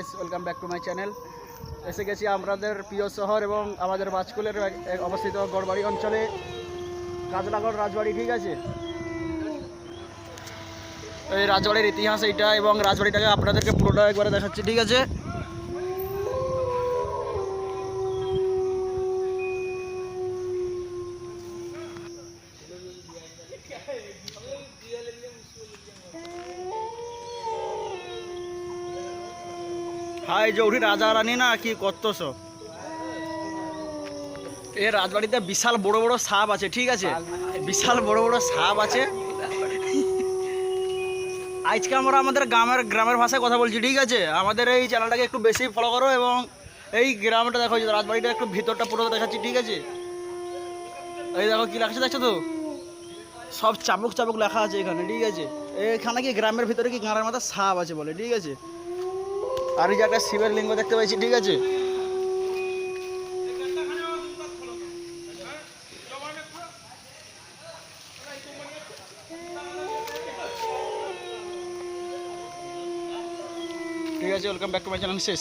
Guys, welcome back to my channel. এসে গেছি আমাদের প্রিয় শহর এবং আমাদের বাজকুলের অবস্থিত গড়বাড়ি অঞ্চলে, কাজলাগড় রাজবাড়ি। ঠিক আছে, এই রাজবাড়ির ইতিহাস এইটা এবং রাজবাড়িটাকে আপনাদেরকে পুরোটা একবারে দেখাচ্ছি। ঠিক আছে, হাই জৌড়ি রাজা রানী না কি করতেছ? এই রাজবাড়িতে বিশাল বড় বড় সাপ আছে। ঠিক আছে, বিশাল বড় বড় সাপ আছে। আজকে আমরা আমাদের গ্রামের ভাষায় কথা বলছি। ঠিক আছে, আমাদের এই চ্যানেলটাকে একটু বেশি ফলো করো এবং এই গ্রামটা দেখো, রাজবাড়িটা একটু ভিতরটা পুরো দেখাচ্ছি। ঠিক আছে, এই দেখো কি লেখা দেখছো তো, সব চাবুক চাবুক লেখা আছে এখানে। ঠিক আছে, এখানে কি গ্রামের ভিতরে কি গাঁড়ের মাথা সাপ আছে বলে। ঠিক আছে, আর এই যে একটা শিবের লিঙ্গ দেখতে পাচ্ছি। ঠিক আছে, ঠিক আছে, welcome back to my channel. শেষ।